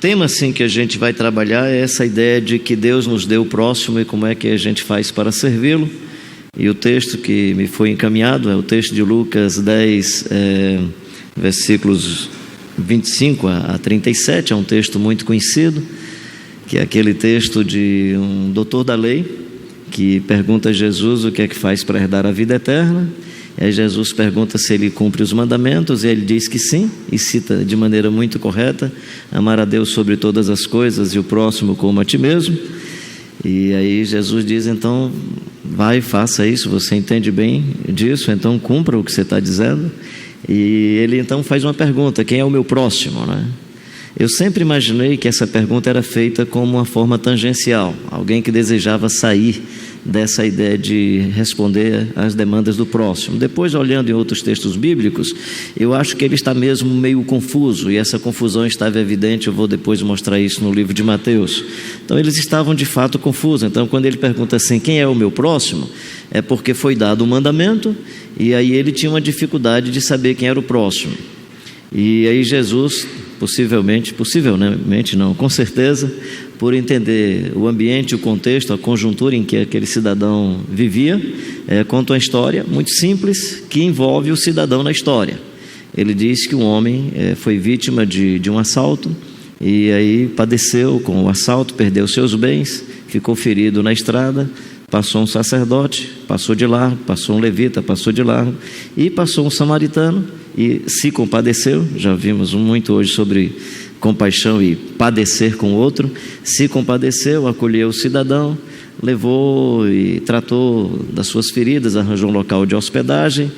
tema assim que a gente vai trabalhar é essa ideia de que Deus nos deu o próximo e como é que a gente faz para servi-lo. E o texto que me foi encaminhado é o texto de Lucas 10, versículos 25 a 37, é um texto muito conhecido, que é aquele texto de um doutor da lei, que pergunta a Jesus o que é que faz para herdar a vida eterna. E aí Jesus pergunta se ele cumpre os mandamentos, e ele diz que sim, e cita de maneira muito correta: amar a Deus sobre todas as coisas e o próximo como a ti mesmo. E aí Jesus diz: então vai, faça isso, você entende bem disso, então cumpra o que você está dizendo. E ele então faz uma pergunta: quem é o meu próximo, né? Eu sempre imaginei que essa pergunta era feita como uma forma tangencial, alguém que desejava sair dessa ideia de responder às demandas do próximo. Depois, olhando em outros textos bíblicos, eu acho que ele está mesmo meio confuso, e essa confusão estava evidente. Eu vou depois mostrar isso no livro de Mateus. Então eles estavam de fato confusos. Então quando ele pergunta assim, quem é o meu próximo, é porque foi dado o mandamento, e aí ele tinha uma dificuldade de saber quem era o próximo. E aí Jesus, possivelmente não, com certeza, por entender o ambiente, o contexto, a conjuntura em que aquele cidadão vivia, conta uma história muito simples que envolve o cidadão na história. Ele diz que um homem foi vítima de um assalto, e aí padeceu com o assalto, perdeu seus bens, ficou ferido na estrada. Passou um sacerdote, passou de largo, passou um levita, passou de largo, e passou um samaritano e se compadeceu. Já vimos muito hoje sobre compaixão e padecer com o outro. Se compadeceu, acolheu o cidadão, levou e tratou das suas feridas, arranjou um local de hospedagem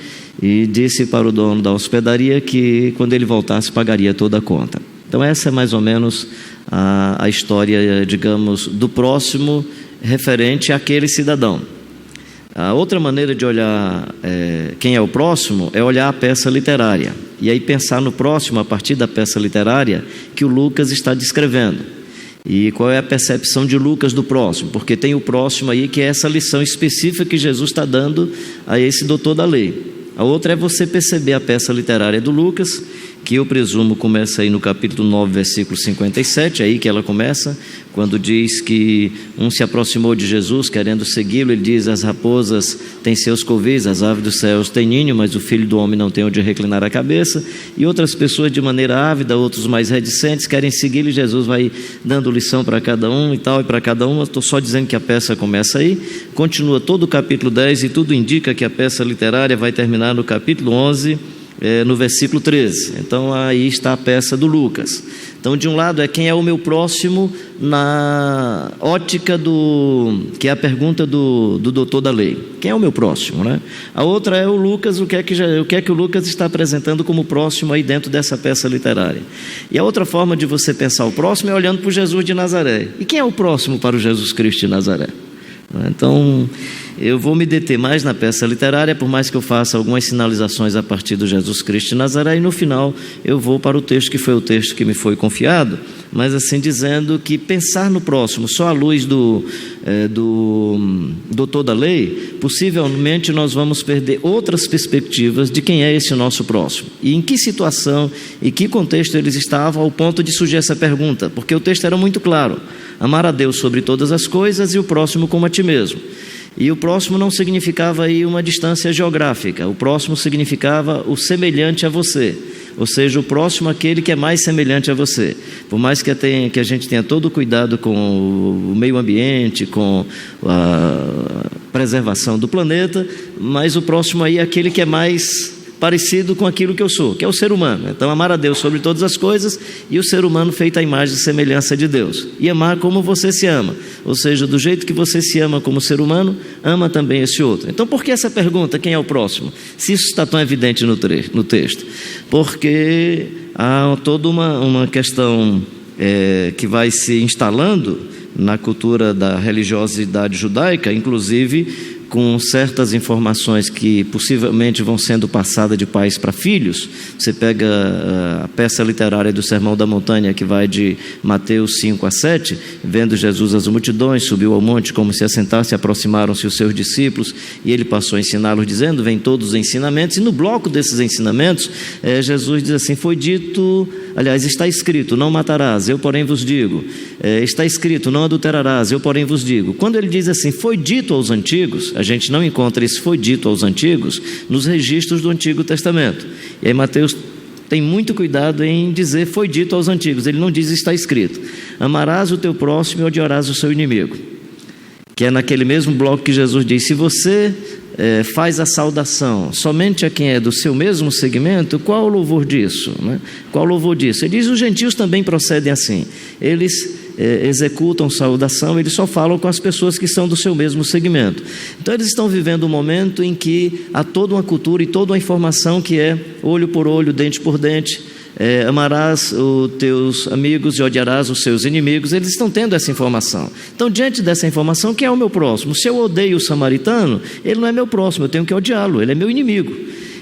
e disse para o dono da hospedaria que quando ele voltasse pagaria toda a conta. Então essa é mais ou menos a história, digamos, do próximo referente àquele cidadão. A outra maneira de olhar quem é o próximo é olhar a peça literária, e aí pensar no próximo a partir da peça literária que o Lucas está descrevendo. E qual é a percepção de Lucas do próximo? Porque tem o próximo aí que é essa lição específica que Jesus está dando a esse doutor da lei. A outra é você perceber a peça literária do Lucas, que eu presumo começa aí no capítulo 9, versículo 57, é aí que ela começa, quando diz que um se aproximou de Jesus querendo segui-lo. Ele diz: as raposas têm seus covis, as aves dos céus têm ninho, mas o filho do homem não tem onde reclinar a cabeça. E outras pessoas de maneira ávida, outros mais reticentes, querem segui-lo, e Jesus vai dando lição para cada um e tal, e para cada um. Eu estou só dizendo que a peça começa aí, continua todo o capítulo 10, e tudo indica que a peça literária vai terminar no capítulo 11, no versículo 13. Então aí está a peça do Lucas. Então de um lado é quem é o meu próximo na ótica que é a pergunta do doutor da lei, quem é o meu próximo, né? A outra é o Lucas, o que é que o Lucas está apresentando como próximo aí dentro dessa peça literária. E a outra forma de você pensar o próximo é olhando para o Jesus de Nazaré. E quem é o próximo para o Jesus Cristo de Nazaré? Então eu vou me deter mais na peça literária, por mais que eu faça algumas sinalizações a partir do Jesus Cristo de Nazaré, e no final eu vou para o texto que foi o texto que me foi confiado, mas assim dizendo que pensar no próximo só à luz do doutor da lei, possivelmente nós vamos perder outras perspectivas de quem é esse nosso próximo, e em que situação e que contexto eles estavam ao ponto de surgir essa pergunta, porque o texto era muito claro: amar a Deus sobre todas as coisas e o próximo como a ti mesmo. E o próximo não significava aí uma distância geográfica, o próximo significava o semelhante a você, ou seja, o próximo aquele que é mais semelhante a você. Por mais que a gente tenha todo o cuidado com o meio ambiente, com a preservação do planeta, mas o próximo aí é aquele que é mais parecido com aquilo que eu sou, que é o ser humano. Então amar a Deus sobre todas as coisas e o ser humano feito à imagem e semelhança de Deus, e amar como você se ama, ou seja, do jeito que você se ama como ser humano, ama também esse outro. Então por que essa pergunta, quem é o próximo, se isso está tão evidente no texto? Porque há toda uma questão que vai se instalando na cultura da religiosidade judaica, inclusive com certas informações que possivelmente vão sendo passadas de pais para filhos. Você pega a peça literária do Sermão da Montanha, que vai de Mateus 5 a 7, vendo Jesus as multidões, subiu ao monte, como se assentasse, aproximaram-se os seus discípulos, e ele passou a ensiná-los, dizendo: vem todos os ensinamentos. E no bloco desses ensinamentos, Jesus diz assim: foi dito, aliás, está escrito, não matarás, eu porém vos digo. Está escrito, não adulterarás, eu porém vos digo. Quando ele diz assim, foi dito aos antigos, a gente não encontra esse foi dito aos antigos nos registros do Antigo Testamento. E aí Mateus tem muito cuidado em dizer foi dito aos antigos. Ele não diz está escrito. Amarás o teu próximo e odiarás o seu inimigo. Que é naquele mesmo bloco que Jesus diz, se você faz a saudação somente a quem é do seu mesmo segmento, qual o louvor disso? Né? Qual o louvor disso? Ele diz, os gentios também procedem assim. Eles executam saudação, eles só falam com as pessoas que são do seu mesmo segmento. Então eles estão vivendo um momento em que há toda uma cultura e toda uma informação que é olho por olho, dente por dente. Amarás os teus amigos e odiarás os seus inimigos. Eles estão tendo essa informação. Então, diante dessa informação, quem é o meu próximo? Se eu odeio o samaritano, ele não é meu próximo, eu tenho que odiá-lo, ele é meu inimigo.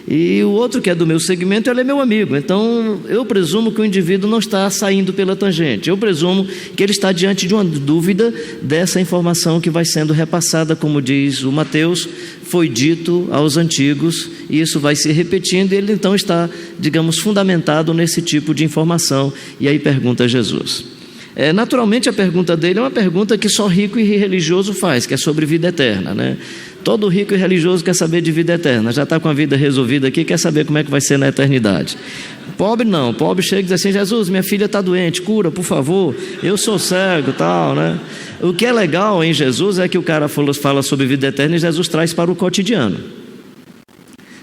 E o outro que é do meu segmento, ele é meu amigo. Então, eu presumo que o indivíduo não está saindo pela tangente. Eu presumo que ele está diante de uma dúvida dessa informação que vai sendo repassada, como diz o Mateus, foi dito aos antigos, e isso vai se repetindo, e ele então está, digamos, fundamentado nesse tipo de informação. E aí pergunta a Jesus. Naturalmente, a pergunta dele é uma pergunta que só rico e religioso faz, que é sobre vida eterna, né? Todo rico e religioso quer saber de vida eterna, já está com a vida resolvida aqui, quer saber como é que vai ser na eternidade. Pobre não, pobre chega e diz assim, Jesus, minha filha está doente, cura, por favor, eu sou cego, tal, né? O que é legal em Jesus é que o cara fala sobre vida eterna e Jesus traz para o cotidiano.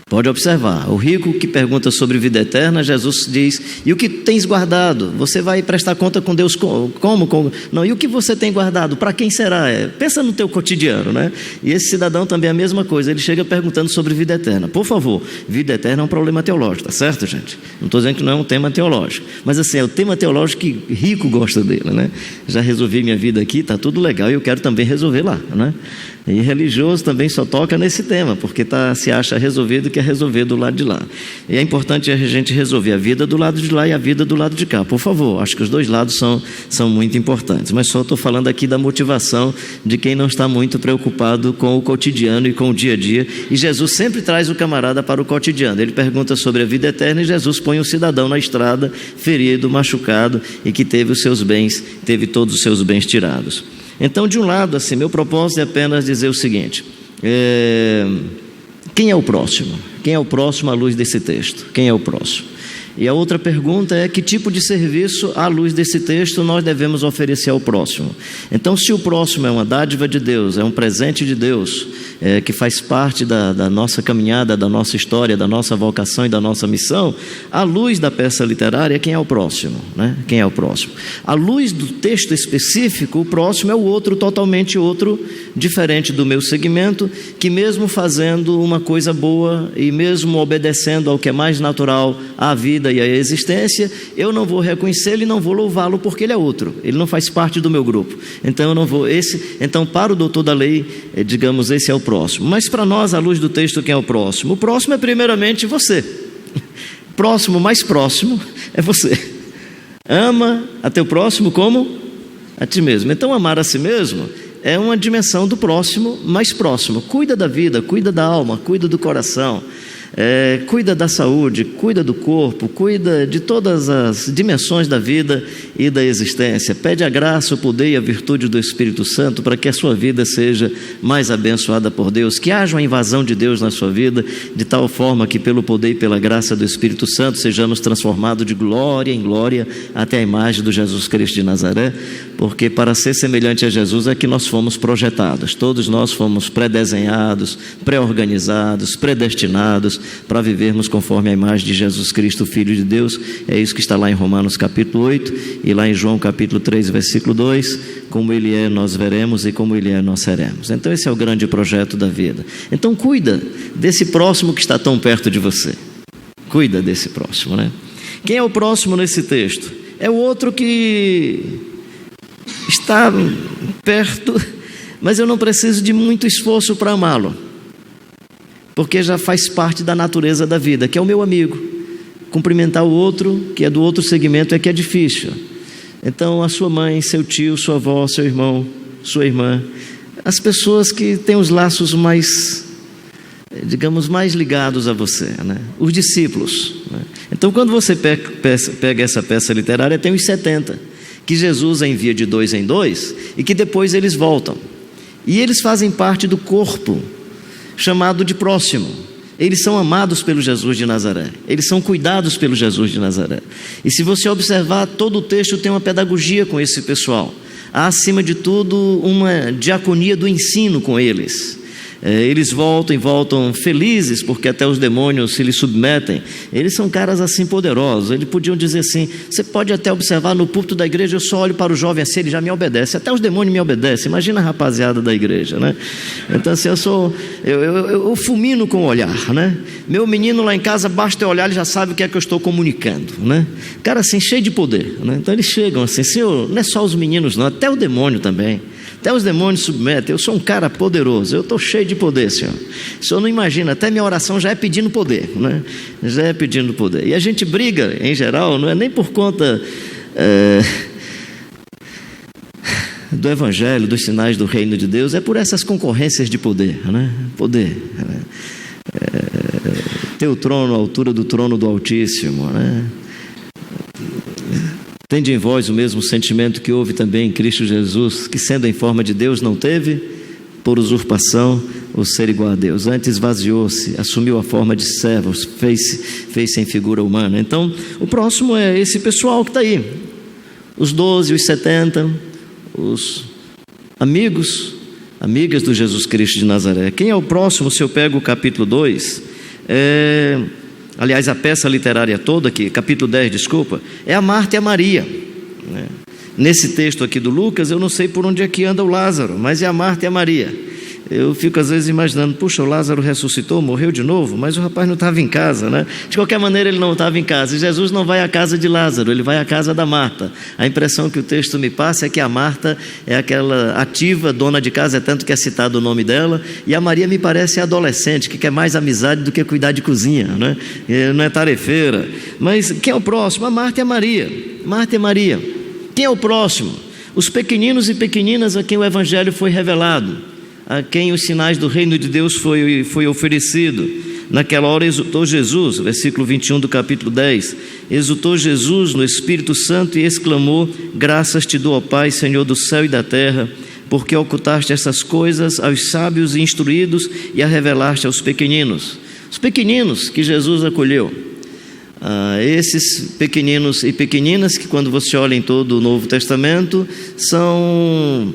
Pode observar, o rico que pergunta sobre vida eterna, Jesus diz, e o que tens guardado? Você vai prestar conta com Deus como? Não, e o que você tem guardado? Para quem será? Pensa no teu cotidiano, né? E esse cidadão também é a mesma coisa, ele chega perguntando sobre vida eterna. Por favor, vida eterna é um problema teológico, tá certo, gente? Não estou dizendo que não é um tema teológico, mas assim, é o tema teológico que rico gosta dele, né? Já resolvi minha vida aqui, está tudo legal, e eu quero também resolver lá, né? E religioso também só toca nesse tema, porque se acha resolvido que é resolver do lado de lá. E é importante a gente resolver a vida do lado de lá e a vida do lado de cá. Por favor, acho que os dois lados são muito importantes. Mas só estou falando aqui da motivação de quem não está muito preocupado com o cotidiano e com o dia a dia. E Jesus sempre traz o camarada para o cotidiano. Ele pergunta sobre a vida eterna e Jesus põe o cidadão na estrada, ferido, machucado e que teve todos os seus bens tirados. Então, de um lado, assim, meu propósito é apenas dizer o seguinte, quem é o próximo? Quem é o próximo à luz desse texto? Quem é o próximo? E a outra pergunta é que tipo de serviço, à luz desse texto, nós devemos oferecer ao próximo. Então, se o próximo é uma dádiva de Deus, é um presente de Deus, que faz parte da nossa caminhada, da nossa história, da nossa vocação e da nossa missão, à luz da peça literária, quem é o próximo? Né? Quem é o próximo? À luz do texto específico, o próximo é o outro, totalmente outro, diferente do meu segmento, que mesmo fazendo uma coisa boa e mesmo obedecendo ao que é mais natural à vida e à existência, eu não vou reconhecê-lo e não vou louvá-lo porque ele é outro, ele não faz parte do meu grupo. Então eu não vou, então para o doutor da lei, digamos, esse é o próximo. Mas para nós, à luz do texto, quem é o próximo? O próximo é primeiramente você. Próximo, mais próximo é você. Ama a teu próximo como a ti mesmo. Então amar a si mesmo é uma dimensão do próximo mais próximo. Cuida da vida, cuida da alma, cuida do coração. Cuida da saúde, cuida do corpo, cuida de todas as dimensões da vida e da existência. Pede a graça, o poder e a virtude do Espírito Santo para que a sua vida seja mais abençoada por Deus, que haja uma invasão de Deus na sua vida, de tal forma que pelo poder e pela graça do Espírito Santo sejamos transformados de glória em glória até a imagem do Jesus Cristo de Nazaré, porque para ser semelhante a Jesus é que nós fomos projetados, todos nós fomos pré-desenhados, pré-organizados, predestinados para vivermos conforme a imagem de Jesus Cristo, Filho de Deus. É isso que está lá em Romanos capítulo 8 e lá em João capítulo 3, versículo 2, como Ele é, nós veremos, e como Ele é, nós seremos. Então esse é o grande projeto da vida. Então cuida desse próximo que está tão perto de você. Cuida desse próximo, né? Quem é o próximo nesse texto? É o outro que está perto, mas eu não preciso de muito esforço para amá-lo, porque já faz parte da natureza da vida, que é o meu amigo. Cumprimentar o outro, que é do outro segmento, é que é difícil. Então, a sua mãe, seu tio, sua avó, seu irmão, sua irmã, as pessoas que têm os laços mais, digamos, mais ligados a você, né? Os discípulos, né? Então, quando você pega essa peça literária, tem os 70, que Jesus envia de 2 em 2 e que depois eles voltam. E eles fazem parte do corpo chamado de próximo. Eles são amados pelo Jesus de Nazaré, eles são cuidados pelo Jesus de Nazaré. E se você observar, todo o texto tem uma pedagogia com esse pessoal. Há, acima de tudo, uma diaconia do ensino com eles. Eles voltam e voltam felizes, porque até os demônios se lhes submetem. Eles são caras assim poderosos. Eles podiam dizer assim: você pode até observar no púlpito da igreja, eu só olho para o jovem assim, ele já me obedece, até os demônios me obedecem. Imagina a rapaziada da igreja, né? Então assim, eu fulmino com o olhar, né? Meu menino lá em casa, basta eu olhar, ele já sabe o que é que eu estou comunicando, né? Cara assim, cheio de poder, né? Então eles chegam assim: Senhor, não é só os meninos não, até o demônio também. Até os demônios submetem. Eu sou um cara poderoso, eu estou cheio de poder, Senhor. O Senhor não imagina, até minha oração já é pedindo poder, né? Já é pedindo poder. E a gente briga, em geral, não é nem por conta do Evangelho, dos sinais do reino de Deus, é por essas concorrências de poder, né? Poder, né? Ter o trono à altura do trono do Altíssimo, né? Tende em vós o mesmo sentimento que houve também em Cristo Jesus, que sendo em forma de Deus não teve, por usurpação, o ser igual a Deus. Antes esvaziou-se, assumiu a forma de servo, fez-se em figura humana. Então, o próximo é esse pessoal que está aí. Os 12, os 70, os amigos, amigas do Jesus Cristo de Nazaré. Quem é o próximo, se eu pego o capítulo 2, aliás, a peça literária toda aqui, capítulo 10, desculpa, é a Marta e a Maria, né? Nesse texto aqui do Lucas, eu não sei por onde é que anda o Lázaro, mas é a Marta e a Maria. Eu fico às vezes imaginando, puxa, o Lázaro ressuscitou, morreu de novo, mas o rapaz não estava em casa, né? De qualquer maneira ele não estava em casa, e Jesus não vai à casa de Lázaro, ele vai à casa da Marta. A impressão que o texto me passa é que a Marta é aquela ativa, dona de casa, é tanto que é citado o nome dela, e a Maria me parece adolescente, que quer mais amizade do que cuidar de cozinha, né? Não é tarefeira. Mas quem é o próximo? A Marta e a Maria. Marta e Maria. Quem é o próximo? Os pequeninos e pequeninas a quem o Evangelho foi revelado, a quem os sinais do reino de Deus foi oferecido. Naquela hora exultou Jesus, versículo 21 do capítulo 10, exultou Jesus no Espírito Santo e exclamou: graças te dou, ó Pai, Senhor do céu e da terra, porque ocultaste essas coisas aos sábios e instruídos e a revelaste aos pequeninos. Os pequeninos que Jesus acolheu, esses pequeninos e pequeninas que, quando você olha em todo o Novo Testamento, são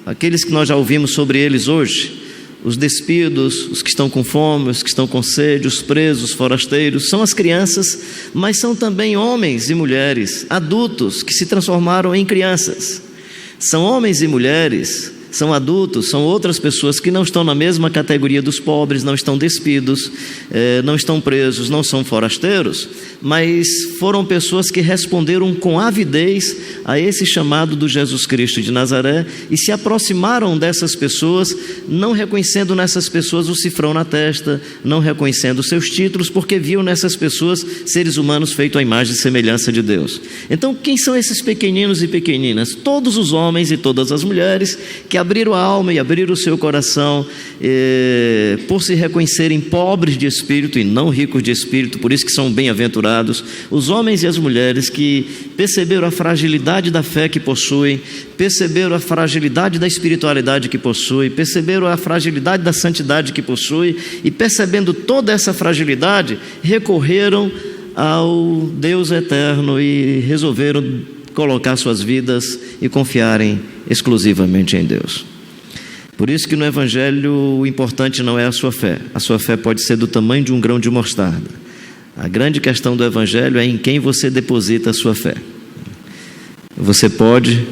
aqueles que nós já ouvimos sobre eles hoje: os despidos, os que estão com fome, os que estão com sede, os presos, os forasteiros. São as crianças, mas são também homens e mulheres, adultos que se transformaram em crianças. São homens e mulheres, são adultos, são outras pessoas que não estão na mesma categoria dos pobres, não estão despidos, não estão presos, não são forasteiros, mas foram pessoas que responderam com avidez a esse chamado do Jesus Cristo de Nazaré e se aproximaram dessas pessoas, não reconhecendo nessas pessoas o cifrão na testa, não reconhecendo seus títulos, porque viam nessas pessoas seres humanos feitos à imagem e semelhança de Deus. Então, quem são esses pequeninos e pequeninas? Todos os homens e todas as mulheres que abriram a alma e abriram o seu coração por se reconhecerem pobres de espírito e não ricos de espírito, por isso que são bem-aventurados. Os homens e as mulheres que perceberam a fragilidade da fé que possuem, perceberam a fragilidade da espiritualidade que possuem, perceberam a fragilidade da santidade que possuem e, percebendo toda essa fragilidade, recorreram ao Deus eterno e resolveram colocar suas vidas e confiarem exclusivamente em Deus. Por isso que no Evangelho o importante não é a sua fé pode ser do tamanho de um grão de mostarda. A grande questão do Evangelho é em quem você deposita a sua fé. Você pode,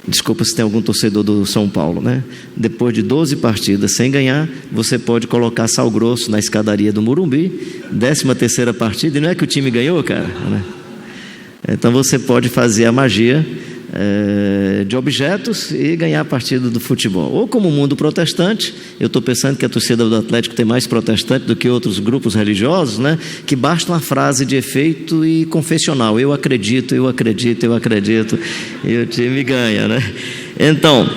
desculpa se tem algum torcedor do São Paulo, né? Depois de 12 partidas sem ganhar, você pode colocar sal grosso na escadaria do Morumbi, 13ª partida, e não é que o time ganhou, cara, né? Então você pode fazer a magia de objetos e ganhar a partida do futebol. Ou como o mundo protestante, eu estou pensando que a torcida do Atlético tem mais protestante do que outros grupos religiosos, né? Que basta uma frase de efeito e confessional: eu acredito, eu acredito, eu acredito, e o time ganha, né? Então,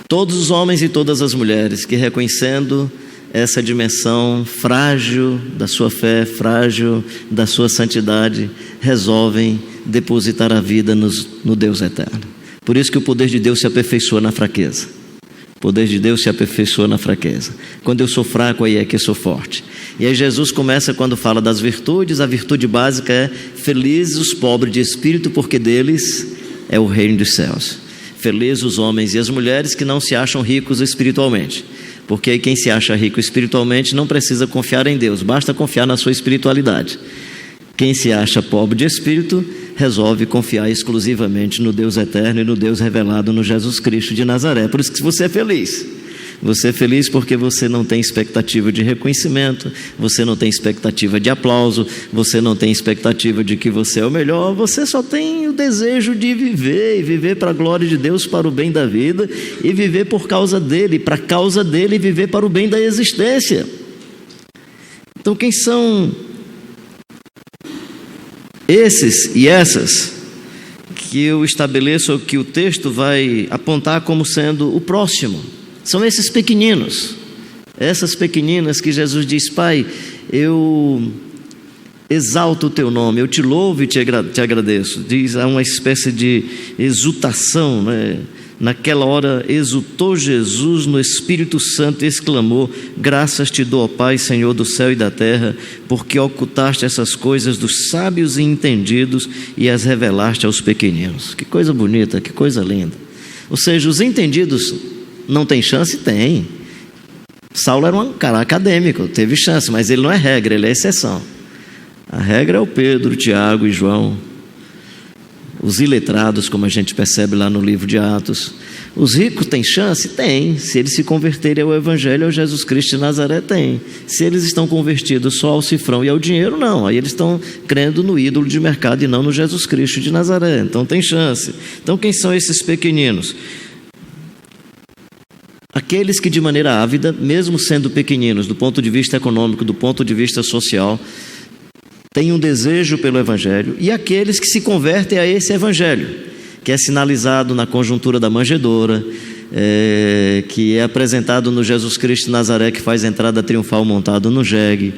todos os homens e todas as mulheres que, reconhecendo essa dimensão frágil da sua fé, frágil da sua santidade, resolvem depositar a vida no Deus eterno. Por isso que o poder de Deus se aperfeiçoa na fraqueza. O poder de Deus se aperfeiçoa na fraqueza. Quando eu sou fraco, aí é que eu sou forte. E aí Jesus começa quando fala das virtudes. A virtude básica é: felizes os pobres de espírito, porque deles é o reino dos céus. Felizes os homens e as mulheres que não se acham ricos espiritualmente. Porque aí quem se acha rico espiritualmente não precisa confiar em Deus, basta confiar na sua espiritualidade. Quem se acha pobre de espírito resolve confiar exclusivamente no Deus eterno e no Deus revelado no Jesus Cristo de Nazaré. Por isso que você é feliz. Você é feliz porque você não tem expectativa de reconhecimento, você não tem expectativa de aplauso, você não tem expectativa de que você é o melhor, você só tem o desejo de viver, e viver para a glória de Deus, para o bem da vida, e viver por causa dele, para a causa dele, e viver para o bem da existência. Então, quem são esses e essas que eu estabeleço, que o texto vai apontar como sendo o próximo? São esses pequeninos, essas pequeninas que Jesus diz: Pai, eu exalto o teu nome, eu te louvo e te agradeço. Diz, há uma espécie de exultação, né? Naquela hora exultou Jesus no Espírito Santo e exclamou: graças te dou, ó Pai, Senhor do céu e da terra, porque ocultaste essas coisas dos sábios e entendidos e as revelaste aos pequeninos. Que coisa bonita, que coisa linda. Ou seja, os entendidos não tem chance? Tem. Saulo era um cara acadêmico, teve chance, mas ele não é regra, ele é exceção. A regra é o Pedro, Tiago e João. Os iletrados, como a gente percebe lá no livro de Atos. Os ricos têm chance? Tem. Se eles se converterem ao Evangelho, ao Jesus Cristo de Nazaré, tem. Se eles estão convertidos só ao cifrão e ao dinheiro, não. Aí eles estão crendo no ídolo de mercado e não no Jesus Cristo de Nazaré. Então tem chance. Então quem são esses pequeninos? Aqueles que de maneira ávida, mesmo sendo pequeninos do ponto de vista econômico, do ponto de vista social, têm um desejo pelo Evangelho, e aqueles que se convertem a esse Evangelho, que é sinalizado na conjuntura da manjedoura, que é apresentado no Jesus Cristo de Nazaré, que faz entrada triunfal montado no jegue,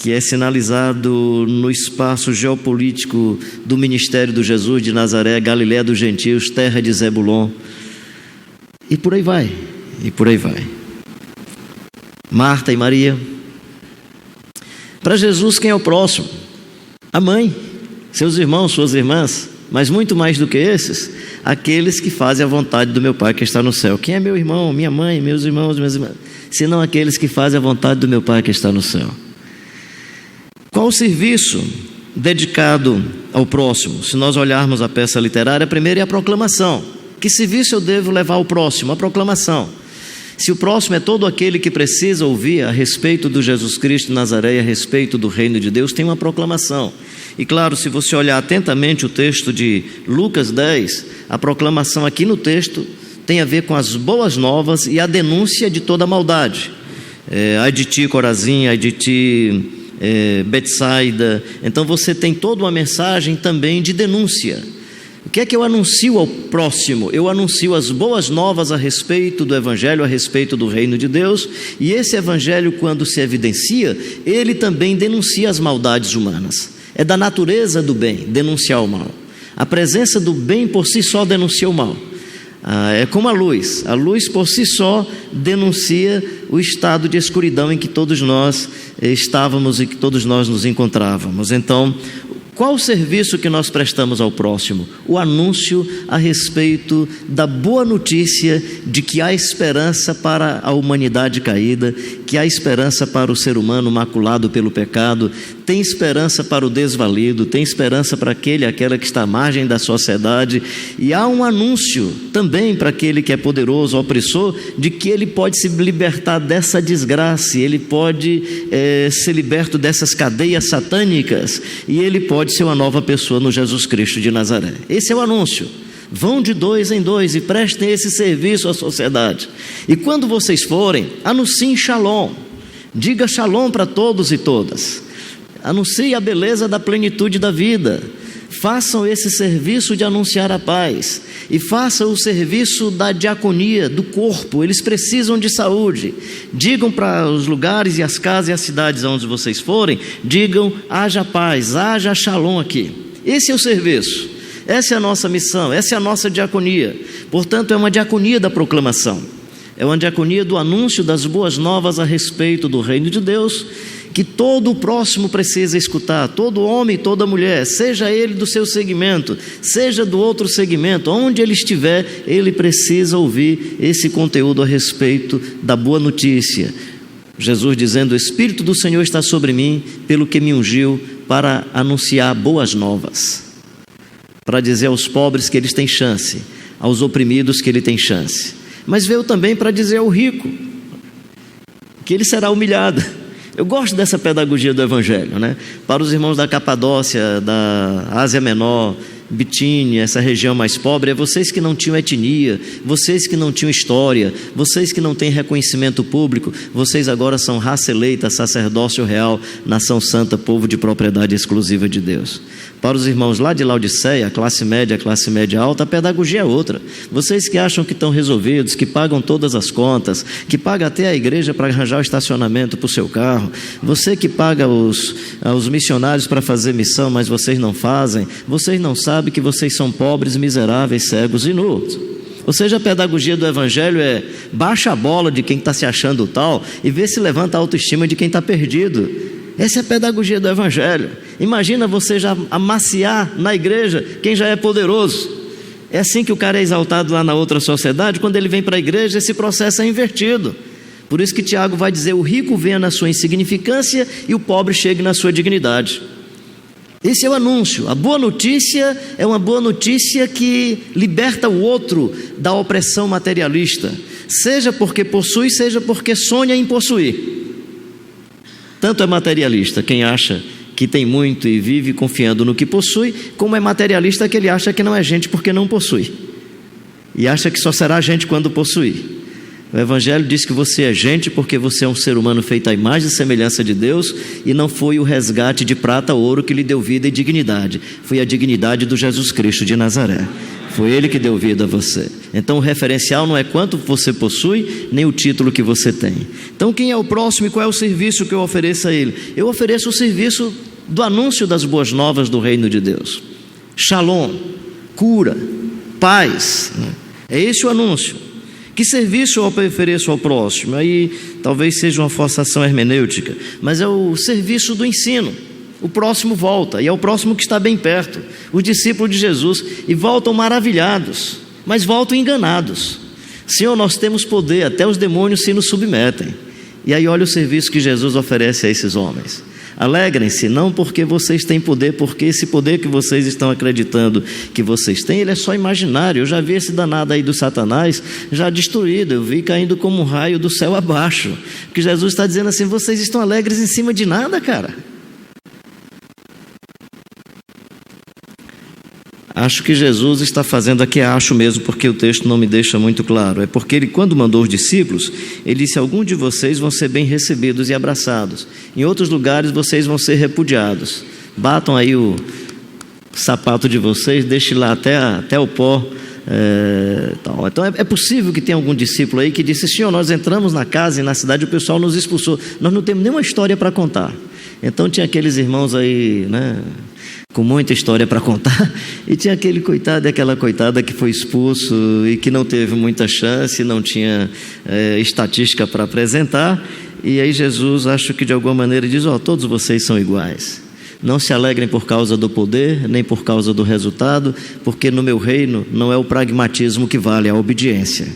que é sinalizado no espaço geopolítico do ministério do Jesus de Nazaré, Galiléia dos gentios, terra de Zebulon, e por aí vai. E por aí vai. Marta e Maria. Para Jesus, quem é o próximo? A mãe, seus irmãos, suas irmãs, mas muito mais do que esses, aqueles que fazem a vontade do meu Pai que está no céu. Quem é meu irmão, minha mãe, meus irmãos, minhas irmãs? Senão aqueles que fazem a vontade do meu Pai que está no céu. Qual o serviço dedicado ao próximo? Se nós olharmos a peça literária, a primeira é a proclamação. Que serviço eu devo levar ao próximo? A proclamação. Se o próximo é todo aquele que precisa ouvir a respeito do Jesus Cristo de Nazaré, a respeito do reino de Deus, tem uma proclamação. E claro, se você olhar atentamente o texto de Lucas 10, a proclamação aqui no texto tem a ver com as boas novas e a denúncia de toda a maldade. Ai de ti, Corazim, ai de ti, Betsaida. Então você tem toda uma mensagem também de denúncia. O que é que eu anuncio ao próximo? Eu anuncio as boas novas a respeito do Evangelho, a respeito do reino de Deus, e esse Evangelho, quando se evidencia, ele também denuncia as maldades humanas. É da natureza do bem denunciar o mal. A presença do bem por si só denuncia o mal. É como a luz por si só denuncia o estado de escuridão em que todos nós estávamos e que todos nós nos encontrávamos. Então, qual o serviço que nós prestamos ao próximo? O anúncio a respeito da boa notícia de que há esperança para a humanidade caída, que há esperança para o ser humano maculado pelo pecado, tem esperança para o desvalido, tem esperança para aquela que está à margem da sociedade, e há um anúncio também para aquele que é poderoso, opressor, de que ele pode se libertar dessa desgraça, ele pode ser liberto dessas cadeias satânicas, e ele pode ser uma nova pessoa no Jesus Cristo de Nazaré. Esse é o anúncio. Vão de 2 em 2 e prestem esse serviço à sociedade. E quando vocês forem, anunciem Shalom. Diga Shalom para todos e todas. Anuncie a beleza da plenitude da vida. Façam esse serviço de anunciar a paz. E façam o serviço da diaconia, do corpo. Eles precisam de saúde. Digam para os lugares e as casas e as cidades onde vocês forem, digam, haja paz, haja Shalom aqui. Esse é o serviço. Essa é a nossa missão, essa é a nossa diaconia. Portanto, é uma diaconia da proclamação. É uma diaconia do anúncio das boas novas a respeito do reino de Deus, que todo o próximo precisa escutar, todo homem e toda mulher, seja ele do seu segmento, seja do outro segmento, onde ele estiver, ele precisa ouvir esse conteúdo a respeito da boa notícia. Jesus dizendo, o Espírito do Senhor está sobre mim, pelo que me ungiu para anunciar boas novas. Para dizer aos pobres que eles têm chance, aos oprimidos que ele tem chance. Mas veio também para dizer ao rico que ele será humilhado. Eu gosto dessa pedagogia do Evangelho, né? Para os irmãos da Capadócia, da Ásia Menor, Bitínia, essa região mais pobre, é vocês que não tinham etnia, vocês que não tinham história, vocês que não têm reconhecimento público, vocês agora são raça eleita, sacerdócio real, nação santa, povo de propriedade exclusiva de Deus. Para os irmãos lá de Laodiceia, a classe média alta, a pedagogia é outra. Vocês que acham que estão resolvidos, que pagam todas as contas, que pagam até a igreja para arranjar o estacionamento para o seu carro, você que paga os missionários para fazer missão, mas vocês não fazem, vocês não sabem que vocês são pobres, miseráveis, cegos e nus. Ou seja, a pedagogia do Evangelho é baixa a bola de quem está se achando tal e vê se levanta a autoestima de quem está perdido. Essa é a pedagogia do Evangelho. Imagina você já amaciar na igreja quem já é poderoso. É assim que o cara é exaltado lá na outra sociedade. Quando ele vem para a igreja, esse processo é invertido. Por isso que Tiago vai dizer, o rico venha na sua insignificância e o pobre chegue na sua dignidade. Esse é o anúncio. A boa notícia é uma boa notícia que liberta o outro da opressão materialista, seja porque possui, seja porque sonha em possuir. Tanto é materialista quem acha que tem muito e vive confiando no que possui, como é materialista que ele acha que não é gente porque não possui, e acha que só será gente quando possuir. O Evangelho diz que você é gente porque você é um ser humano feito à imagem e semelhança de Deus, e não foi o resgate de prata ou ouro que lhe deu vida e dignidade, foi a dignidade do Jesus Cristo de Nazaré. Foi Ele que deu vida a você. Então o referencial não é quanto você possui, nem o título que você tem. Então quem é o próximo e qual é o serviço que eu ofereço a ele? Eu ofereço o serviço do anúncio das boas novas do reino de Deus. Shalom, cura, paz. É esse o anúncio. Que serviço eu ofereço ao próximo? Aí talvez seja uma forçação hermenêutica, mas é o serviço do ensino. O próximo volta, e é o próximo que está bem perto, os discípulos de Jesus, e voltam maravilhados, mas voltam enganados. Senhor, nós temos poder, até os demônios se nos submetem. E aí olha o serviço que Jesus oferece a esses homens. Alegrem-se, não porque vocês têm poder, porque esse poder que vocês estão acreditando que vocês têm, ele é só imaginário. Eu já vi esse danado aí do Satanás já destruído, eu vi caindo como um raio do céu abaixo. Porque Jesus está dizendo assim, vocês estão alegres em cima de nada, cara. Acho que Jesus está fazendo aqui, acho mesmo, porque o texto não me deixa muito claro. É porque ele, quando mandou os discípulos, ele disse, alguns de vocês vão ser bem recebidos e abraçados. Em outros lugares vocês vão ser repudiados. Batam aí o sapato de vocês, deixem lá até o pó. Então é possível que tenha algum discípulo aí que disse, Senhor, nós entramos na casa e na cidade o pessoal nos expulsou. Nós não temos nenhuma história para contar. Então tinha aqueles irmãos aí, né, com muita história para contar, e tinha aquele coitado e aquela coitada que foi expulso e que não teve muita chance, não tinha estatística para apresentar, e aí Jesus, acho que de alguma maneira diz, todos vocês são iguais, não se alegrem por causa do poder, nem por causa do resultado, porque no meu reino não é o pragmatismo que vale, é a obediência.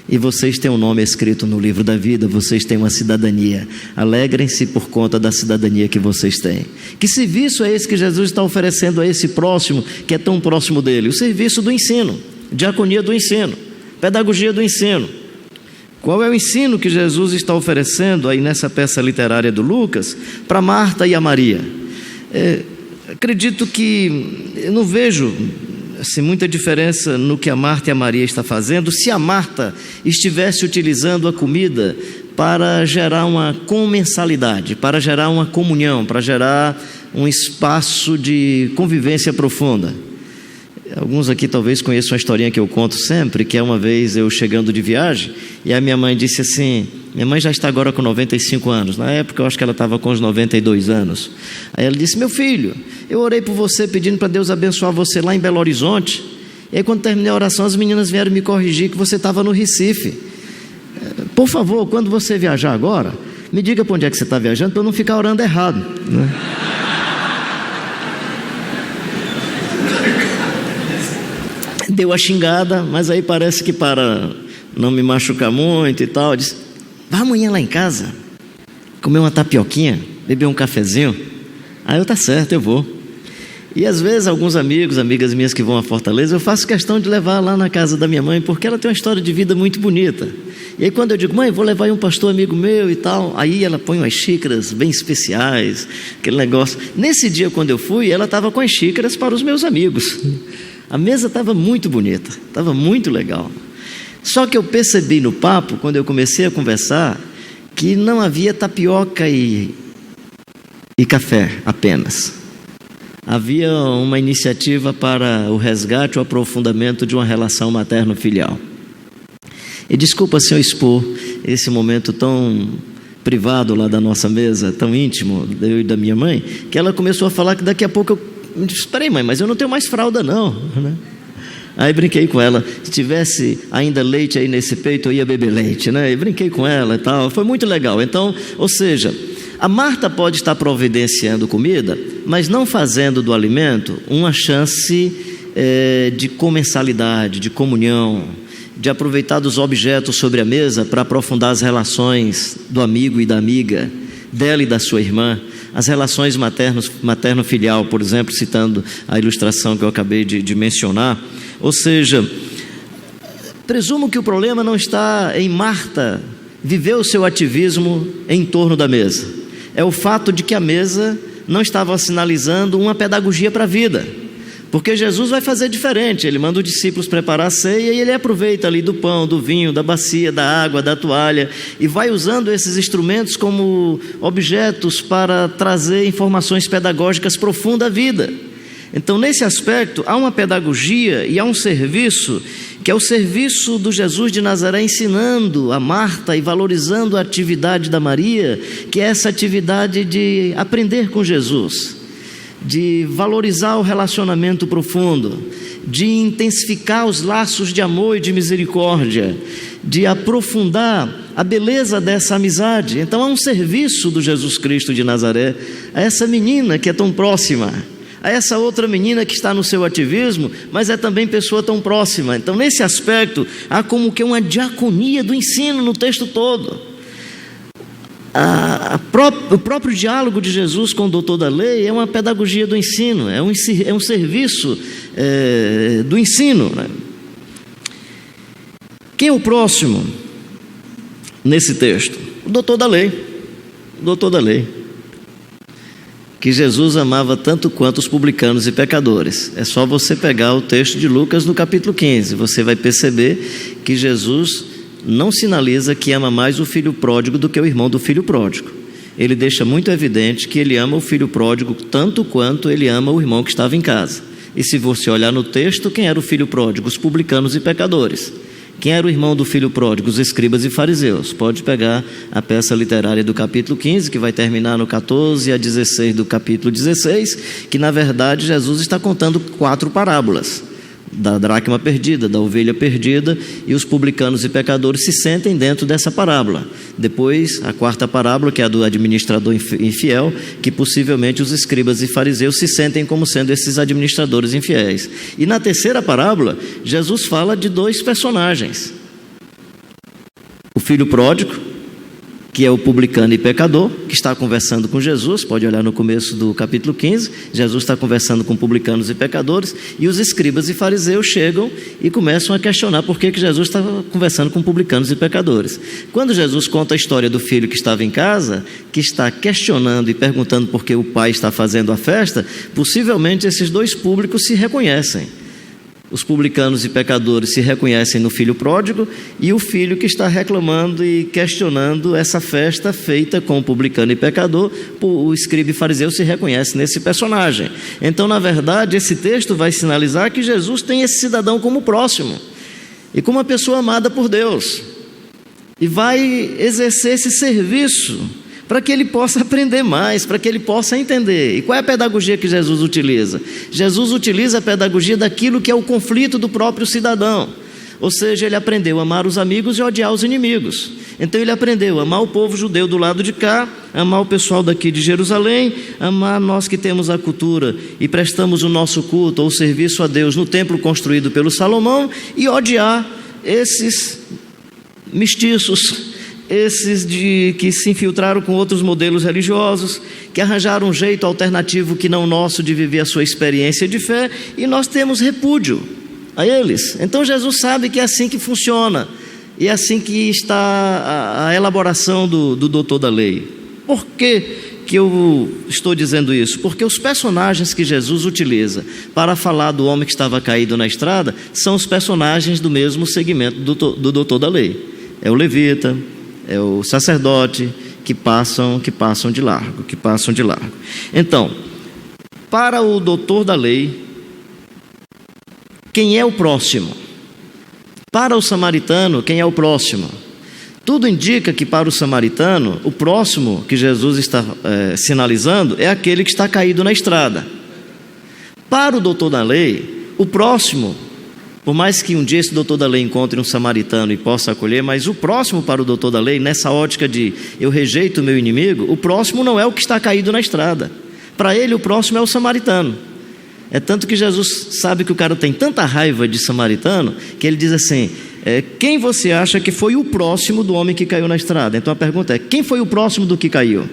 E vocês têm um nome escrito no livro da vida, vocês têm uma cidadania. Alegrem-se por conta da cidadania que vocês têm. Que serviço é esse que Jesus está oferecendo a esse próximo, que é tão próximo dele? O serviço do ensino, diaconia do ensino, pedagogia do ensino. Qual é o ensino que Jesus está oferecendo aí nessa peça literária do Lucas para Marta e a Maria? Acredito que eu não vejo assim, muita diferença no que a Marta e a Maria estão fazendo, se a Marta estivesse utilizando a comida para gerar uma comensalidade, para gerar uma comunhão, para gerar um espaço de convivência profunda. Alguns aqui talvez conheçam uma historinha que eu conto sempre, que é uma vez eu chegando de viagem, e a minha mãe disse assim, minha mãe já está agora com 95 anos, na época eu acho que ela estava com uns 92 anos, aí ela disse, meu filho, eu orei por você pedindo para Deus abençoar você lá em Belo Horizonte, e aí quando terminei a oração as meninas vieram me corrigir que você estava no Recife. Por favor, quando você viajar agora, me diga para onde é que você está viajando, para eu não ficar orando errado, né? Deu a xingada, mas aí parece que para não me machucar muito e tal, disse, vai amanhã lá em casa, comer uma tapioquinha, beber um cafezinho. Aí eu, tá certo, eu vou. E às vezes alguns amigos, amigas minhas que vão a Fortaleza, eu faço questão de levar lá na casa da minha mãe, porque ela tem uma história de vida muito bonita. E aí quando eu digo, mãe, vou levar aí um pastor amigo meu e tal, aí ela põe umas xícaras bem especiais, aquele negócio. Nesse dia quando eu fui, ela estava com as xícaras para os meus amigos. A mesa estava muito bonita, estava muito legal. Só que eu percebi no papo, quando eu comecei a conversar, que não havia tapioca e café apenas. Havia uma iniciativa para o resgate, o aprofundamento de uma relação materno-filial. E desculpa se eu expor esse momento tão privado lá da nossa mesa, tão íntimo, eu e da minha mãe, que ela começou a falar que daqui a pouco eu disse, espera aí, mãe, mas eu não tenho mais fralda não, né? Aí brinquei com ela, se tivesse ainda leite aí nesse peito, eu ia beber leite, né? E brinquei com ela e tal, foi muito legal. Então, ou seja, a Marta pode estar providenciando comida, mas não fazendo do alimento uma chance de comensalidade, de comunhão, de aproveitar dos objetos sobre a mesa para aprofundar as relações do amigo e da amiga, dela e da sua irmã, as relações materno-filial, por exemplo, citando a ilustração que eu acabei de mencionar. Ou seja, presumo que o problema não está em Marta viver o seu ativismo em torno da mesa. É o fato de que a mesa não estava sinalizando uma pedagogia para a vida. Porque Jesus vai fazer diferente, ele manda os discípulos preparar a ceia e ele aproveita ali do pão, do vinho, da bacia, da água, da toalha e vai usando esses instrumentos como objetos para trazer informações pedagógicas profundas à vida. Então, nesse aspecto, há uma pedagogia e há um serviço, que é o serviço do Jesus de Nazaré ensinando a Marta e valorizando a atividade da Maria, que é essa atividade de aprender com Jesus, de valorizar o relacionamento profundo, de intensificar os laços de amor e de misericórdia, de aprofundar a beleza dessa amizade. Então há um serviço do Jesus Cristo de Nazaré a essa menina que é tão próxima, a essa outra menina que está no seu ativismo, mas é também pessoa tão próxima. Então nesse aspecto há como que uma diaconia do ensino no texto todo. O próprio diálogo de Jesus com o doutor da lei é uma pedagogia do ensino, é um serviço do ensino, né? Quem é o próximo nesse texto? O doutor da lei. O doutor da lei, que Jesus amava tanto quanto os publicanos e pecadores. É só você pegar o texto de Lucas no capítulo 15, você vai perceber que Jesus não sinaliza que ama mais o filho pródigo do que o irmão do filho pródigo. Ele deixa muito evidente que ele ama o filho pródigo tanto quanto ele ama o irmão que estava em casa. E se você olhar no texto, quem era o filho pródigo? Os publicanos e pecadores. Quem era o irmão do filho pródigo? Os escribas e fariseus. Pode pegar a peça literária do capítulo 15, que vai terminar no 14 a 16 do capítulo 16, que na verdade Jesus está contando 4 parábolas. Da dracma perdida, da ovelha perdida, e os publicanos e pecadores se sentem dentro dessa parábola. Depois, a 4ª parábola, que é a do administrador infiel, que possivelmente os escribas e fariseus se sentem como sendo esses administradores infiéis. E na 3ª parábola, Jesus fala de 2 personagens. O filho pródigo, que é o publicano e pecador, que está conversando com Jesus. Pode olhar no começo do capítulo 15, Jesus está conversando com publicanos e pecadores, e os escribas e fariseus chegam e começam a questionar por que Jesus estava conversando com publicanos e pecadores. Quando Jesus conta a história do filho que estava em casa, que está questionando e perguntando por que o pai está fazendo a festa, possivelmente esses dois públicos se reconhecem. Os publicanos e pecadores se reconhecem no filho pródigo, e o filho que está reclamando e questionando essa festa feita com o publicano e pecador, o escriba e fariseu se reconhece nesse personagem. Então, na verdade, esse texto vai sinalizar que Jesus tem esse cidadão como próximo e como uma pessoa amada por Deus, e vai exercer esse serviço para que ele possa aprender mais, para que ele possa entender. E qual é a pedagogia que Jesus utiliza? Jesus utiliza a pedagogia daquilo que é o conflito do próprio cidadão. Ou seja, ele aprendeu a amar os amigos e odiar os inimigos. Então ele aprendeu a amar o povo judeu do lado de cá, amar o pessoal daqui de Jerusalém, amar nós que temos a cultura e prestamos o nosso culto ou serviço a Deus no templo construído pelo Salomão, e odiar esses mestiços, esses que se infiltraram com outros modelos religiosos, que arranjaram um jeito alternativo que não nosso de viver a sua experiência de fé, e nós temos repúdio a eles. Então Jesus sabe que é assim que funciona, e é assim que está a elaboração do doutor da lei. Por que eu estou dizendo isso? Porque os personagens que Jesus utiliza para falar do homem que estava caído na estrada são os personagens do mesmo segmento do doutor da lei. É o levita, é o sacerdote, que passam de largo. Então, para o doutor da lei, quem é o próximo? Para o samaritano, quem é o próximo? Tudo indica que para o samaritano, o próximo que Jesus está sinalizando é aquele que está caído na estrada. Para o doutor da lei, o próximo, por mais que um dia esse doutor da lei encontre um samaritano e possa acolher, mas o próximo para o doutor da lei, nessa ótica de eu rejeito o meu inimigo, o próximo não é o que está caído na estrada. Para ele, o próximo é o samaritano. É tanto que Jesus sabe que o cara tem tanta raiva de samaritano, que ele diz assim, quem você acha que foi o próximo do homem que caiu na estrada? Então a pergunta é, quem foi o próximo do que caiu?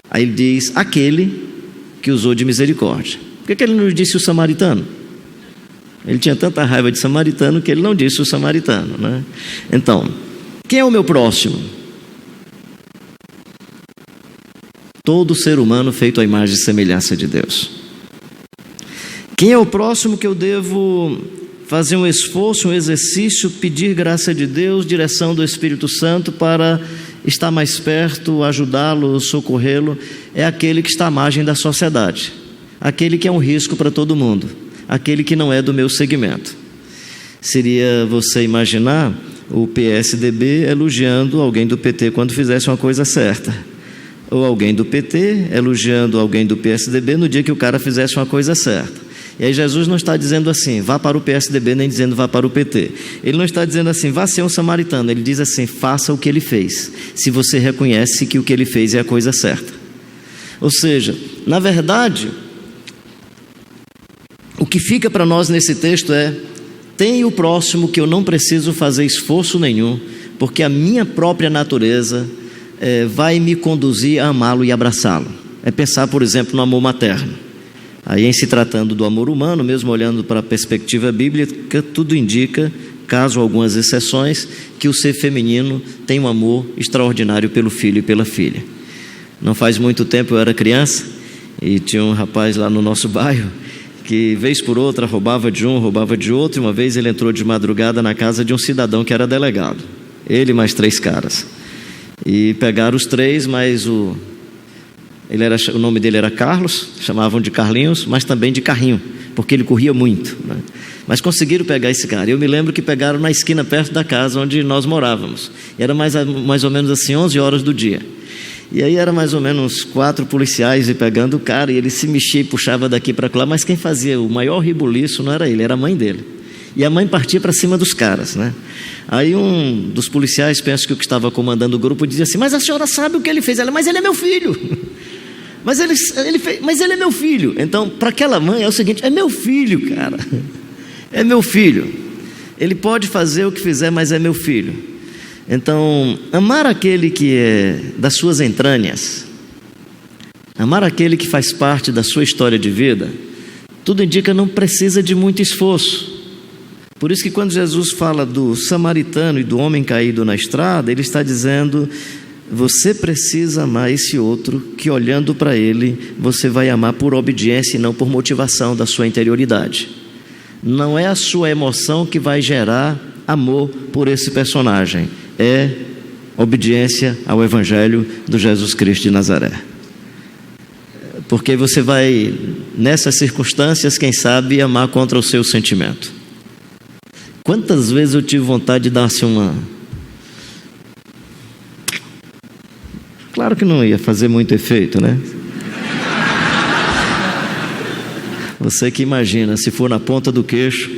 Aí ele diz, aquele que usou de misericórdia. Por que ele não disse o samaritano? Ele tinha tanta raiva de samaritano que ele não disse o samaritano, né? Então, quem é o meu próximo? Todo ser humano feito à imagem e semelhança de Deus. Quem é o próximo que eu devo fazer um esforço, um exercício, pedir graça de Deus, direção do Espírito Santo para estar mais perto, ajudá-lo, socorrê-lo? É aquele que está à margem da sociedade, aquele que é um risco para todo mundo, aquele que não é do meu segmento. Seria você imaginar o PSDB elogiando alguém do PT quando fizesse uma coisa certa, ou alguém do PT elogiando alguém do PSDB no dia que o cara fizesse uma coisa certa. E aí Jesus não está dizendo assim, vá para o PSDB, nem dizendo vá para o PT. Ele não está dizendo assim, vá ser um samaritano. Ele diz assim, faça o que ele fez, se você reconhece que o que ele fez é a coisa certa. Ou seja, na verdade, o que fica para nós nesse texto é, tem o próximo que eu não preciso fazer esforço nenhum, porque a minha própria natureza vai me conduzir a amá-lo e abraçá-lo. É pensar, por exemplo, no amor materno. Aí, em se tratando do amor humano, mesmo olhando para a perspectiva bíblica, tudo indica, caso algumas exceções, que o ser feminino tem um amor extraordinário pelo filho e pela filha. Não faz muito tempo eu era criança e tinha um rapaz lá no nosso bairro que, vez por outra, roubava de um, roubava de outro, e uma vez ele entrou de madrugada na casa de um cidadão que era delegado, ele mais 3 caras, e pegaram os 3, mas o nome dele era Carlos, chamavam de Carlinhos, mas também de Carrinho, porque ele corria muito, né? Mas conseguiram pegar esse cara. Eu me lembro que pegaram na esquina perto da casa onde nós morávamos, era mais ou menos assim 11 horas do dia. E aí era mais ou menos 4 policiais e pegando o cara, e ele se mexia e puxava daqui para lá, mas quem fazia o maior rebuliço não era ele, era a mãe dele. E a mãe partia para cima dos caras, né? Aí um dos policiais, penso que o que estava comandando o grupo, dizia assim, mas a senhora sabe o que ele fez? Ela, mas ele é meu filho. Mas ele é meu filho. Então, para aquela mãe é o seguinte, é meu filho, cara. É meu filho. Ele pode fazer o que fizer, mas é meu filho. Então, amar aquele que é das suas entranhas, amar aquele que faz parte da sua história de vida, tudo indica não precisa de muito esforço. Por isso que quando Jesus fala do samaritano e do homem caído na estrada, ele está dizendo: você precisa amar esse outro, que olhando para ele, você vai amar por obediência e não por motivação da sua interioridade. Não é a sua emoção que vai gerar amor por esse personagem, é obediência ao Evangelho do Jesus Cristo de Nazaré. Porque você vai, nessas circunstâncias, quem sabe, amar contra o seu sentimento. Quantas vezes eu tive vontade de dar assim uma... Claro que não ia fazer muito efeito, né? Você que imagina, se for na ponta do queixo.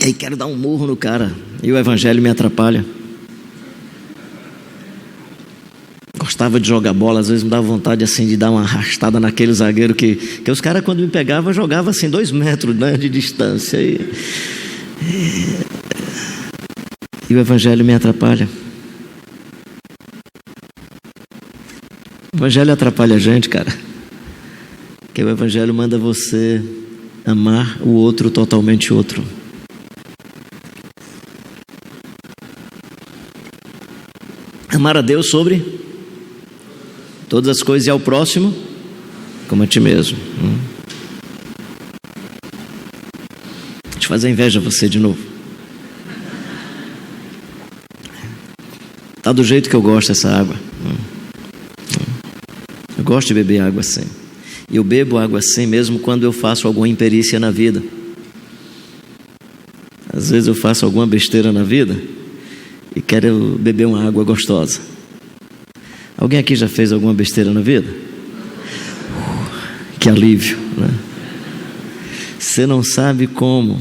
E aí quero dar um murro no cara, e o Evangelho me atrapalha. Gostava de jogar bola, às vezes me dava vontade assim de dar uma arrastada naquele zagueiro que os caras, quando me pegavam, jogavam assim 2 metros, né, de distância. E o Evangelho me atrapalha. O Evangelho atrapalha a gente, cara. Porque o Evangelho manda você amar o outro totalmente outro. Amar a Deus sobre todas as coisas e ao próximo como a ti mesmo. Deixa eu fazer inveja a você de novo. Tá do jeito que eu gosto dessa água. Eu gosto de beber água assim. E eu bebo água assim mesmo quando eu faço alguma imperícia na vida. Às vezes eu faço alguma besteira na vida e quero beber uma água gostosa. Alguém aqui já fez alguma besteira na vida? Que alívio, né? Você não sabe como,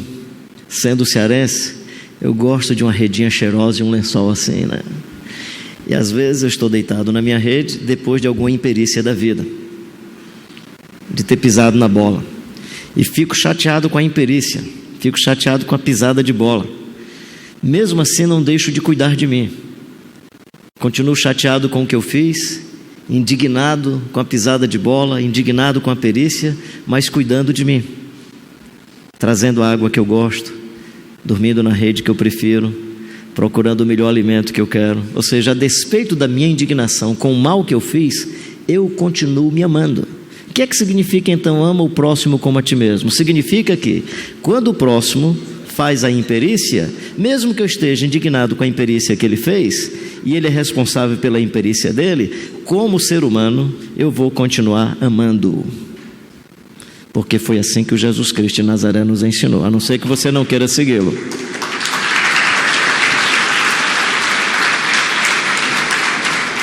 sendo cearense, eu gosto de uma redinha cheirosa e um lençol assim, né? E às vezes eu estou deitado na minha rede depois de alguma imperícia da vida, de ter pisado na bola, e fico chateado com a imperícia, fico chateado com a pisada de bola. Mesmo assim não deixo de cuidar de mim. Continuo chateado com o que eu fiz, indignado com a pisada de bola, indignado com a perícia, mas cuidando de mim, trazendo a água que eu gosto, dormindo na rede que eu prefiro, procurando o melhor alimento que eu quero. Ou seja, a despeito da minha indignação com o mal que eu fiz, eu continuo me amando. O que é que significa então ama o próximo como a ti mesmo? Significa que quando o próximo faz a imperícia, mesmo que eu esteja indignado com a imperícia que ele fez, e ele é responsável pela imperícia dele, como ser humano, eu vou continuar amando-o. Porque foi assim que o Jesus Cristo de Nazaré nos ensinou, a não ser que você não queira segui-lo.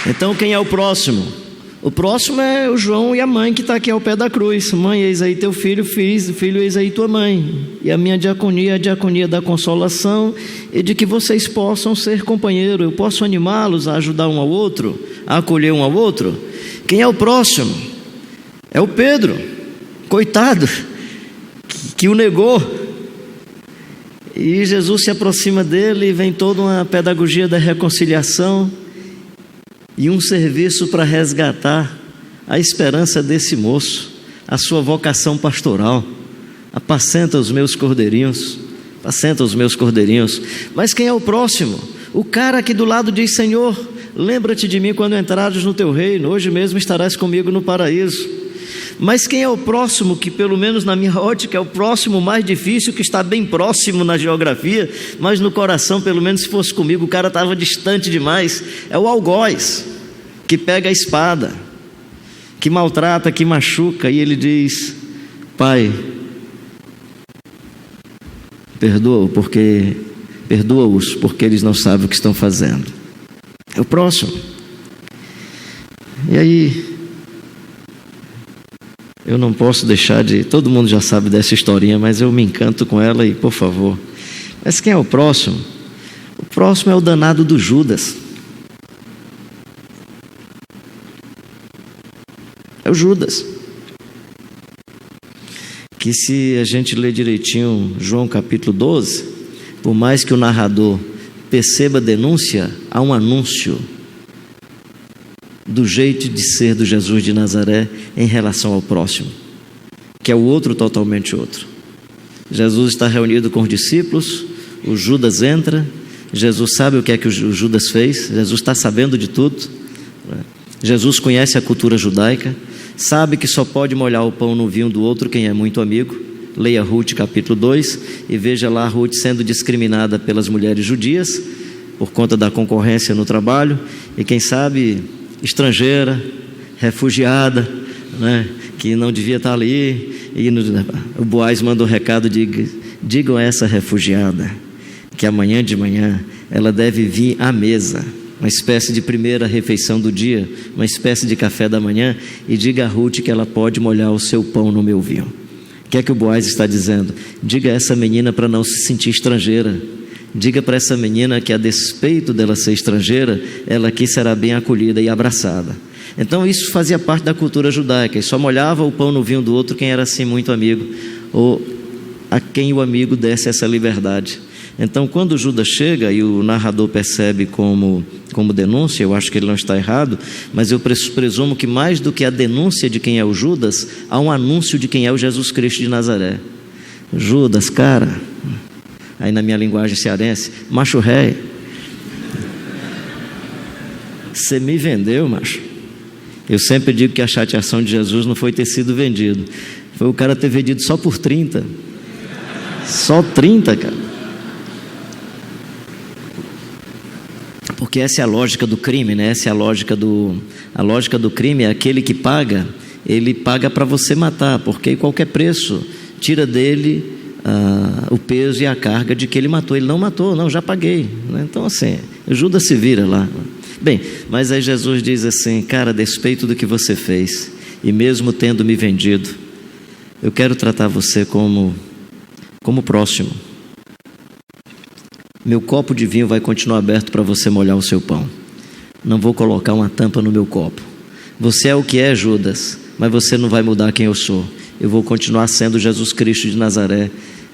Então, quem é o próximo? O próximo é o João e a mãe que está aqui ao pé da cruz. Mãe, eis aí teu filho, filho, eis aí tua mãe. E a minha diaconia é a diaconia da consolação e de que vocês possam ser companheiros. Eu posso animá-los a ajudar um ao outro, a acolher um ao outro. Quem é o próximo? É o Pedro, coitado, que o negou. E Jesus se aproxima dele e vem toda uma pedagogia da reconciliação e um serviço para resgatar a esperança desse moço, a sua vocação pastoral. Apacenta os meus cordeirinhos, apacenta os meus cordeirinhos. Mas quem é o próximo? O cara que do lado diz: Senhor, lembra-te de mim quando entrares no teu reino, hoje mesmo estarás comigo no paraíso. Mas quem é o próximo, que pelo menos na minha ótica é o próximo mais difícil, que está bem próximo na geografia, mas no coração, pelo menos se fosse comigo, o cara estava distante demais? É o algoz, que pega a espada, que maltrata, que machuca, e ele diz: Pai, perdoa-os, porque eles não sabem o que estão fazendo. É o próximo. E aí, eu não posso deixar de... Todo mundo já sabe dessa historinha, mas eu me encanto com ela e, por favor. Mas quem é o próximo? O próximo é o danado do Judas. É o Judas. Que se a gente ler direitinho João capítulo 12, por mais que o narrador perceba a denúncia, há um anúncio do jeito de ser do Jesus de Nazaré em relação ao próximo, que é o outro totalmente outro. Jesus está reunido com os discípulos, o Judas entra, Jesus sabe o que é que o Judas fez, Jesus está sabendo de tudo, Jesus conhece a cultura judaica, sabe que só pode molhar o pão no vinho do outro quem é muito amigo. Leia Ruth capítulo 2 e veja lá Ruth sendo discriminada pelas mulheres judias por conta da concorrência no trabalho, e quem sabe estrangeira, refugiada, né, que não devia estar ali, e o Boaz manda um recado: digam a essa refugiada que amanhã de manhã ela deve vir à mesa, uma espécie de primeira refeição do dia, uma espécie de café da manhã, e diga a Ruth que ela pode molhar o seu pão no meu vinho. O que é que o Boaz está dizendo? Diga a essa menina para não se sentir estrangeira. Diga para essa menina que, a despeito dela ser estrangeira, ela aqui será bem acolhida e abraçada. Então isso fazia parte da cultura judaica, e só molhava o pão no vinho do outro quem era assim muito amigo, ou a quem o amigo desse essa liberdade. Então, quando Judas chega e o narrador percebe como denúncia, eu acho que ele não está errado, mas eu presumo que mais do que a denúncia de quem é o Judas, há um anúncio de quem é o Jesus Cristo de Nazaré. Judas, cara, aí na minha linguagem cearense, macho ré, você me vendeu, macho. Eu sempre digo que a chateação de Jesus não foi ter sido vendido, foi o cara ter vendido só por 30. Só 30, cara. Porque essa é a lógica do crime, né? Essa é a lógica do crime é aquele que paga, ele paga para você matar, porque qualquer preço tira dele o peso e a carga de que ele matou. Ele não matou, não, já paguei, né? Então assim, Judas se vira lá. Bem, mas aí Jesus diz assim: cara, a despeito do que você fez, e mesmo tendo me vendido, eu quero tratar você como próximo. Meu copo de vinho vai continuar aberto para você molhar o seu pão. Não vou colocar uma tampa no meu copo. Você é o que é, Judas, mas você não vai mudar quem eu sou. Eu vou continuar sendo Jesus Cristo de Nazaré,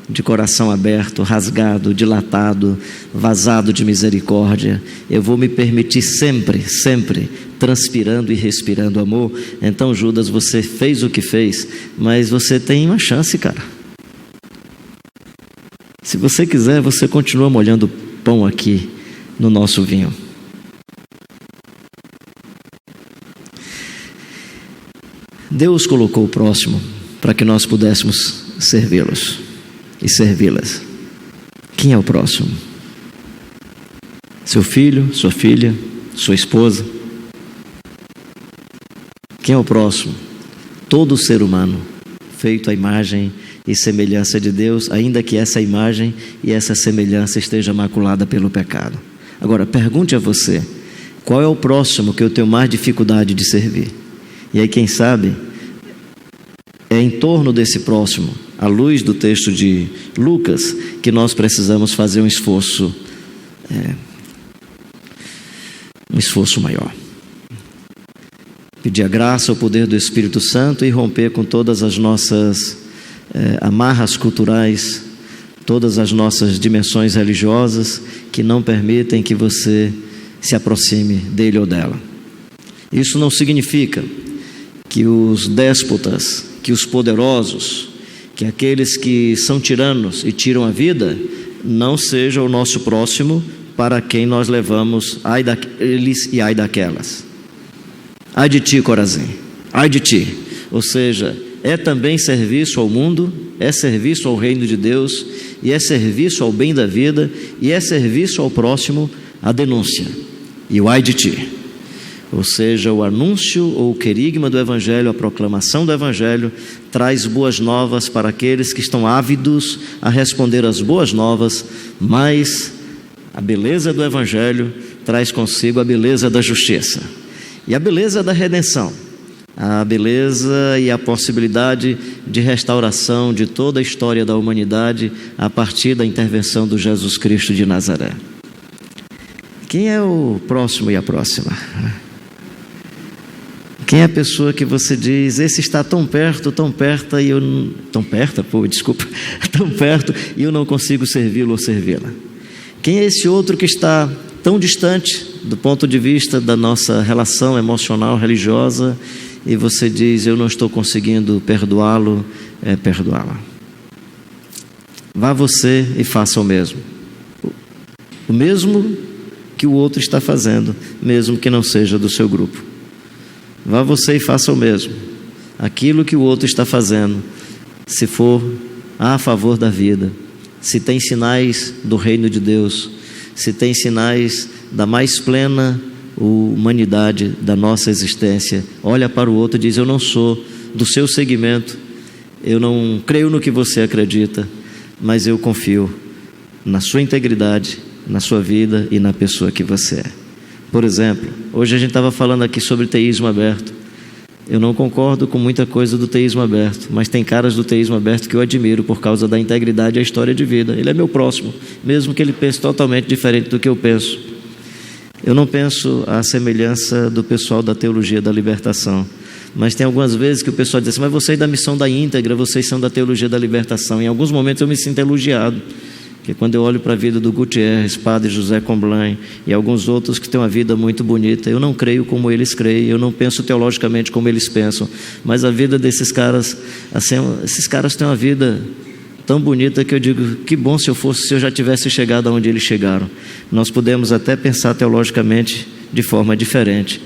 de coração aberto, rasgado, dilatado, vazado de misericórdia. Eu vou me permitir sempre, sempre, transpirando e respirando amor. Então, Judas, você fez o que fez, mas você tem uma chance, cara. Se você quiser, você continua molhando pão aqui no nosso vinho. Deus colocou o próximo para que nós pudéssemos servi-los e servi-las. Quem é o próximo? Seu filho, sua filha, sua esposa? Quem é o próximo? Todo ser humano, feito à imagem e semelhança de Deus, ainda que essa imagem e essa semelhança esteja maculada pelo pecado. Agora, pergunte a você: qual é o próximo que eu tenho mais dificuldade de servir? E aí, quem sabe, é em torno desse próximo, à luz do texto de Lucas, que nós precisamos fazer um esforço maior. Pedir a graça, o poder do Espírito Santo e romper com todas as nossas amarras culturais, todas as nossas dimensões religiosas que não permitem que você se aproxime dele ou dela. Isso não significa que os déspotas, que os poderosos, que aqueles que são tiranos e tiram a vida, não sejam o nosso próximo para quem nós levamos ai daqueles e ai daquelas. Ai de ti, Corazim, ai de ti. Ou seja, é também serviço ao mundo, é serviço ao reino de Deus, e é serviço ao bem da vida, e é serviço ao próximo, a denúncia e o ai de ti. Ou seja, o anúncio ou o querigma do Evangelho, a proclamação do Evangelho, traz boas novas para aqueles que estão ávidos a responder às boas novas, mas a beleza do Evangelho traz consigo a beleza da justiça e a beleza da redenção, a beleza e a possibilidade de restauração de toda a história da humanidade a partir da intervenção do Jesus Cristo de Nazaré. Quem é o próximo e a próxima? Quem é a pessoa que você diz, esse está tão perto e eu... Tão perto e eu não consigo servi-lo ou servi-la? Quem é esse outro que está tão distante do ponto de vista da nossa relação emocional, religiosa, e você diz, eu não estou conseguindo perdoá-lo, perdoá-la? Vá você e faça o mesmo. O mesmo que o outro está fazendo, mesmo que não seja do seu grupo. Vá você e faça o mesmo. Aquilo que o outro está fazendo, se for a favor da vida, se tem sinais do reino de Deus, se tem sinais da mais plena humanidade da nossa existência, olha para o outro e diz, eu não sou do seu segmento, eu não creio no que você acredita, mas eu confio na sua integridade, na sua vida e na pessoa que você é. Por exemplo, hoje a gente estava falando aqui sobre teísmo aberto. Eu não concordo com muita coisa do teísmo aberto, mas tem caras do teísmo aberto que eu admiro por causa da integridade e a história de vida. Ele é meu próximo, mesmo que ele pense totalmente diferente do que eu penso. Eu não penso à semelhança do pessoal da teologia da libertação, mas tem algumas vezes que o pessoal diz assim, mas vocês da missão da íntegra, vocês são da teologia da libertação. Em alguns momentos eu me sinto elogiado, porque quando eu olho para a vida do Gutierrez, Padre José Comblain e alguns outros que têm uma vida muito bonita, eu não creio como eles creem, eu não penso teologicamente como eles pensam, mas a vida desses caras, assim, esses caras têm uma vida tão bonita que eu digo, que bom se eu já tivesse chegado aonde eles chegaram. Nós podemos até pensar teologicamente de forma diferente,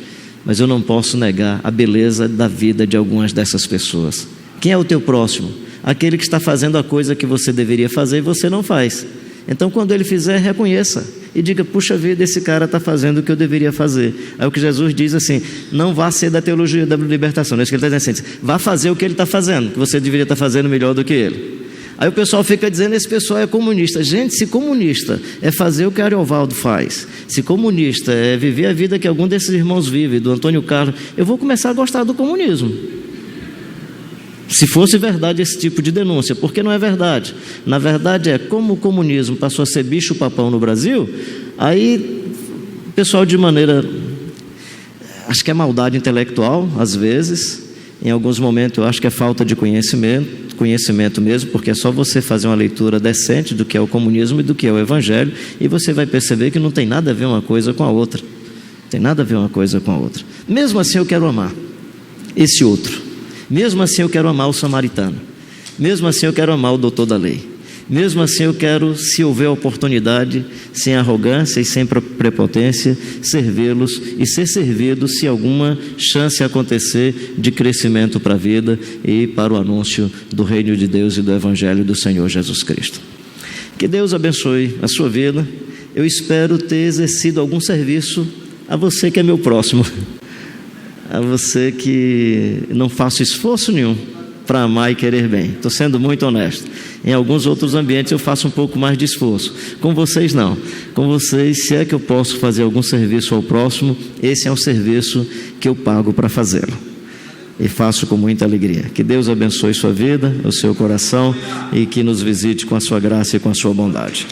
mas eu não posso negar a beleza da vida de algumas dessas pessoas. Quem é o teu próximo? Aquele que está fazendo a coisa que você deveria fazer e você não faz. Então, quando ele fizer, reconheça e diga, puxa vida, esse cara está fazendo o que eu deveria fazer. Aí o que Jesus diz assim, não vá ser da teologia da libertação, não é isso que ele está dizendo assim, vá fazer o que ele está fazendo, que você deveria estar fazendo melhor do que ele. Aí o pessoal fica dizendo, esse pessoal é comunista. Gente, se comunista é fazer o que Ariovaldo faz, se comunista é viver a vida que algum desses irmãos vive, do Antônio Carlos, eu vou começar a gostar do comunismo. Se fosse verdade esse tipo de denúncia, porque não é verdade. Na verdade como o comunismo passou a ser bicho-papão no Brasil, aí o pessoal de maneira, acho que é maldade intelectual, às vezes, em alguns momentos eu acho que é falta de conhecimento mesmo, porque é só você fazer uma leitura decente do que é o comunismo e do que é o evangelho, e você vai perceber que não tem nada a ver uma coisa com a outra. Tem nada a ver uma coisa com a outra. Mesmo assim eu quero amar esse outro. Mesmo assim eu quero amar o samaritano. Mesmo assim eu quero amar o doutor da lei. Mesmo assim eu quero, se houver oportunidade, sem arrogância e sem prepotência, servi-los e ser servido se alguma chance acontecer de crescimento para a vida e para o anúncio do reino de Deus e do evangelho do Senhor Jesus Cristo. Que Deus abençoe a sua vida. Eu espero ter exercido algum serviço a você que é meu próximo, a você que não faço esforço nenhum para amar e querer bem. Estou sendo muito honesto. Em alguns outros ambientes eu faço um pouco mais de esforço. Com vocês não. Com vocês, se é que eu posso fazer algum serviço ao próximo, esse é um serviço que eu pago para fazê-lo. E faço com muita alegria. Que Deus abençoe sua vida, o seu coração, e que nos visite com a sua graça e com a sua bondade.